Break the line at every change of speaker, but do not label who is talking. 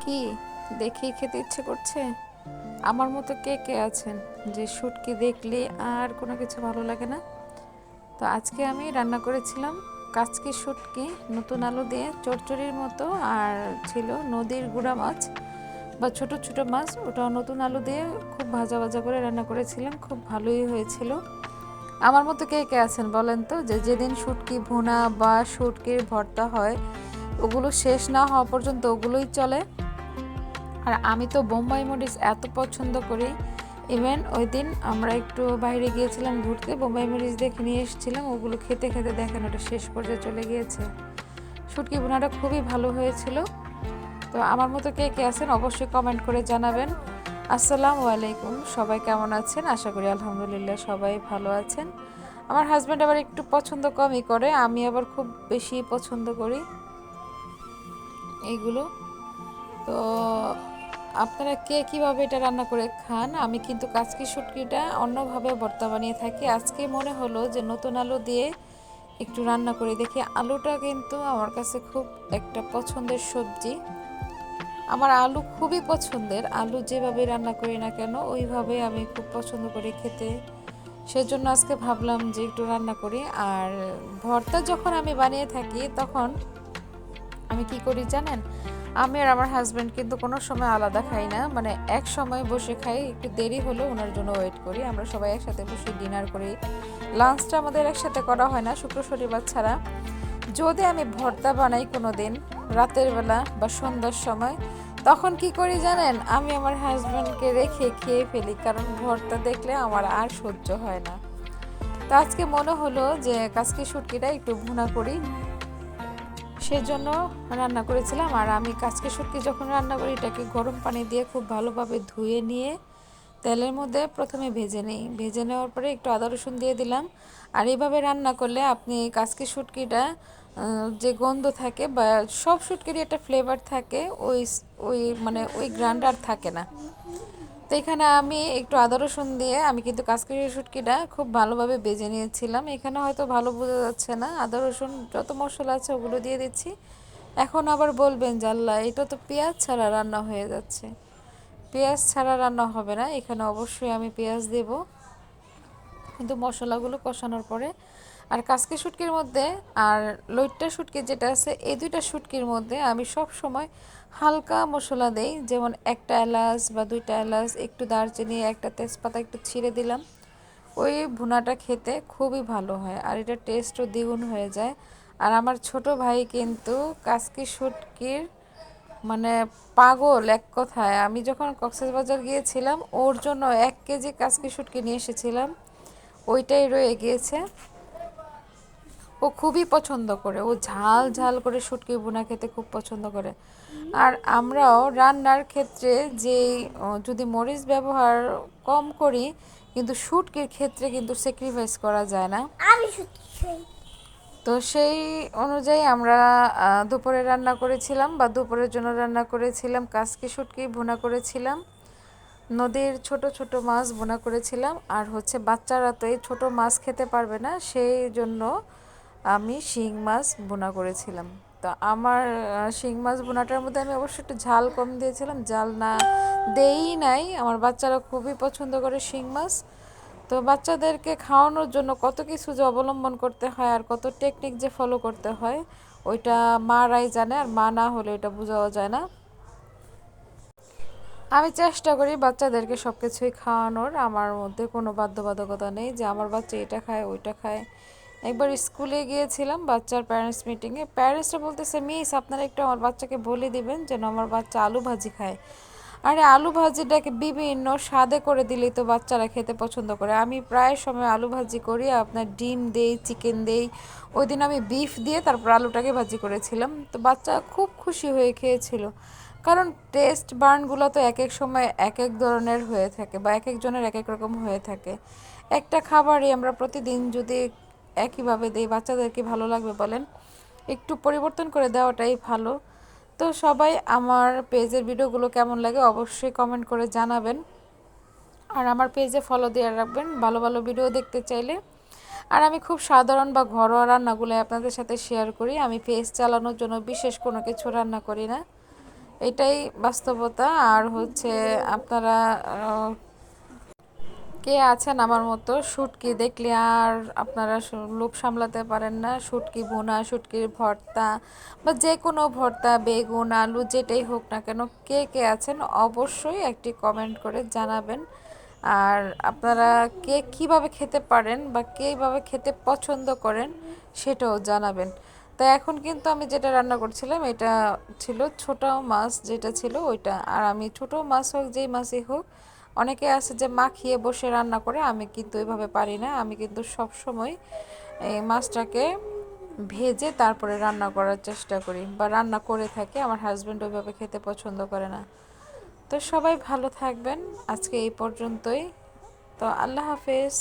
কি দেখেই খেতে ইচ্ছে করছে? আমার মতো কে কে আছেন যে শুটকি দেখলে আর কোনো কিছু ভালো লাগে না? তো আজকে আমি রান্না করেছিলাম কাচকি শুটকি নতুন আলু দিয়ে চচ্চড়ির মতো, আর ছিল নদীর গুড়া মাছ বা ছোট ছোট মাছ, ওটাও নতুন আলু দিয়ে খুব ভাজা ভাজা করে রান্না করেছিলাম, খুব ভালোই হয়েছিল। আমার মতো কে কে আছেন বলেন তো, যে যেদিন শুটকি ভুনা বা শুটকির ভর্তা হয় ওগুলো শেষ না হওয়া পর্যন্ত ওগুলোই চলে। আর আমি তো বোম্বাই মরিচ এত পছন্দ করি, ইভেন ওই দিন আমরা একটু বাইরে গিয়েছিলাম ঘুরতে, বোম্বাই মরিচ দেখে নিয়ে এসেছিলাম, ওগুলো খেতে খেতে দেখেন ওটা শেষ পর্যায়ে চলে গিয়েছে। শুটকি ভুনাটা খুবই ভালো হয়েছিল। তো আমার মতো কে কে আছেন অবশ্যই কমেন্ট করে জানাবেন। আসসালামু আলাইকুম, সবাই কেমন আছেন? আশা করি আলহামদুলিল্লাহ সবাই ভালো আছেন। আমার হাজব্যান্ড আবার একটু পছন্দ কমই করে, আমি আবার খুব বেশি পছন্দ করি এইগুলো। তো আপনারা কে কীভাবে এটা রান্না করে খান? আমি কিন্তু কাচকি শুটকিটা অন্যভাবে ভর্তা বানিয়ে থাকি। আজকে মনে হলো যে নতুন আলু দিয়ে একটু রান্না করে দেখি। আলুটা কিন্তু আমার কাছে খুব একটা পছন্দের সবজি, আমার আলু খুবই পছন্দের। আলু যেভাবে রান্না করি না কেন ওইভাবে আমি খুব পছন্দ করি খেতে। সেজন্য আজকে ভাবলাম যে একটু রান্না করি। আর ভর্তা যখন আমি বানিয়ে থাকি তখন আমি কি করি জানেন, আমি আর আমার হাজব্যান্ড কিন্তু কোনো সময় আলাদা খাই না, মানে এক সময় বসে খাই, একটু দেরি হলেও ওনার জন্য ওয়েট করি। আমরা সবাই একসাথে বসে ডিনার করি। লাঞ্চটা আমাদের একসাথে করা হয় না শুক্র শনিবার ছাড়া। যদি আমি ভর্তা বানাই কোনো দিন রাতের বেলা বা সন্ধ্যার সময়, তখন কি করি জানেন, আমি আমার হাজব্যান্ডকে রেখে খেয়ে ফেলি, কারণ ভর্তা দেখলে আমার আর সহ্য হয় না। তো আজকে মনে হলো যে কাচকি শুটকিটা একটু ভুনা করি, সেজন্য রান্না করেছিলাম। আর আমি কাচকি শুটকি যখন রান্না করি এটাকে গরম পানি দিয়ে খুব ভালোভাবে ধুয়ে নিয়ে তেলের মধ্যে প্রথমে ভেজে নিই, ভেজে নেওয়ার পরে একটু আদা রসুন দিয়ে দিলাম। আর এইভাবে রান্না করলে আপনি কাচকি শুটকিটা যে গন্ধ থাকে বা সব শুটকিরই একটা ফ্লেভার থাকে, ওই ওই মানে ওই গ্রান্ডার থাকে না। তো এখানে আমি একটু আদা রসুন দিয়ে আমি কিন্তু কাশ্মীরি শুটকিটা খুব ভালোভাবে ভেজে নিয়েছিলাম। এখানে হয়তো ভালো বোঝা যাচ্ছে না, আদা রসুন যত মশলা আছে ওগুলো দিয়ে দিচ্ছি। এখন আবার বলবেন জাল্লা এটা তো পেঁয়াজ ছাড়া রান্না হয়ে যাচ্ছে। পেঁয়াজ ছাড়া রান্না হবে না, এখানে অবশ্যই আমি পেঁয়াজ দেব, কিন্তু মশলাগুলো কষানোর পরে। আর কাচকি শুটকির মধ্যে আর লইট্টা শুটকি যেটা আছে, এই দুইটা শুটকির মধ্যে আমি সব সময় হালকা মশলা দেই, যেমন একটা এলাচ বা দুইটা এলাচ, একটু দারচিনি, একটা তেজপাতা একটু ছিঁড়ে দিলাম। ওই ভুনাটা খেতে খুবই ভালো হয় আর এটা টেস্টও দ্বিগুণ হয়ে যায়। আর আমার ছোট ভাই কিন্তু কাচকি শুটকির মানে পাগল এক কথায়। আমি যখন কক্সবাজার গিয়েছিলাম ওর জন্য 1 কেজি কাচকি শুটকি নিয়ে এসেছিলাম, ওইটাই রয়ে গিয়েছে। ও খুবই পছন্দ করে, ও ঝাল ঝাল করে শুটকি ভুনা খেতে খুব পছন্দ করে। আর আমরাও রান্নার ক্ষেত্রে যে যদি মরিচ ব্যবহার কম করি, কিন্তু শুটকির ক্ষেত্রে কিন্তু স্যাক্রিফাইস করা যায় না। তো সেই অনুযায়ী আমরা দুপুরে রান্না করেছিলাম বা দুপুরের জন্য রান্না করেছিলাম কাচকি শুটকি ভুনা করেছিলাম, নদীর ছোট ছোট মাছ ভুনা করেছিলাম। আর হচ্ছে বাচ্চারা তো এই ছোটো মাছ খেতে পারবে না, সেই জন্য আমি শিং মাছ ভুনা করেছিলাম। তো আমার শিং মাছ ভুনাটার মধ্যে আমি অবশ্যই একটু ঝাল কম দিয়েছিলাম, জাল না দেই নাই। আমার বাচ্চারা খুবই পছন্দ করে শিং মাছ। তো বাচ্চাদেরকে খাওয়ানোর জন্য কত কিছু যে অবলম্বন করতে হয় আর কত টেকনিক যে ফলো করতে হয়, ওইটা মারাই জানে, আর মা না হলে এটা বোঝাও যায় না। আমি চেষ্টা করি বাচ্চাদেরকে সব কিছুই খাওয়ানোর, আমার মধ্যে কোনো বাধ্যবাধকতা নেই যে আমার বাচ্চা এটা খায় ওইটা খায়। একবার স্কুলে গিয়েছিলাম বাচ্চার প্যারেন্টস মিটিংয়ে, প্যারেন্টসরা বলতেছে মিস আপনারা একটু আমার বাচ্চাকে বলে দিবেন যেন আমার বাচ্চা আলু ভাজি খায়। আরে আলু ভাজিটাকে বিভিন্ন স্বাদে করে দিলেই তো বাচ্চারা খেতে পছন্দ করে। আমি প্রায় সময় আলু ভাজি করি, আপনার ডিম দেই, চিকেন দেই। ওই দিন আমি বিফ দিয়ে তারপর আলুটাকে ভাজি করেছিলাম, তো বাচ্চা খুব খুশি হয়ে খেয়েছিল। কারণ টেস্ট বার্নগুলো তো এক এক সময় এক এক ধরনের হয়ে থাকে বা এক একজনের এক এক রকম হয়ে থাকে। একটা খাবারই আমরা প্রতিদিন যদি একইভাবে দিই বাচ্চাদেরকে ভালো লাগবে বলেন? একটু পরিবর্তন করে দেওয়াটাই ভালো। তো সবাই আমার পেজের ভিডিওগুলো কেমন লাগে অবশ্যই কমেন্ট করে জানাবেন। আর আমার পেজে ফলো দিয়ে রাখবেন ভালো ভালো ভিডিও দেখতে চাইলে। আর আমি খুব সাধারণ বা ঘরোয়া রান্নাগুলো আপনাদের সাথে শেয়ার করি, আমি পেজ চালানোর জন্য বিশেষ কোনো কিছু রান্না করি না। এটাই বাস্তবতা। আর হচ্ছে আপনারা কে আছেন আমার মতো শুটকি দেখলে আর আপনারা লোভ সামলাতে পারেন না? শুটকি ভুনা, শুটকির ভর্তা বা যে কোনো ভর্তা, বেগুন, আলু যেটাই হোক না কেন, কে কে আছেন অবশ্যই একটি কমেন্ট করে জানাবেন। আর আপনারা কে কিভাবে খেতে পারেন বা কীভাবে খেতে পছন্দ করেন সেটাও জানাবেন। তো এখন কিন্তু আমি যেটা রান্না করছিলাম এটা ছিল ছোট মাছ, যেটা ছিল ওইটা। আর আমি ছোট মাছ হোক যেই মাছই হোক, অনেকে আছে যে মাখিয়ে বসে রান্না করে, আমি কিন্তু এভাবে পারি না। আমি কিন্তু সব সময় এই মাছটাকে ভেজে তারপরে রান্না করার চেষ্টা করি বা রান্না করে থাকি। আমার হাজব্যান্ড ওইভাবে খেতে পছন্দ করে না। তো সবাই ভালো থাকবেন, আজকে এই পর্যন্তই। তো আল্লাহ হাফেজ।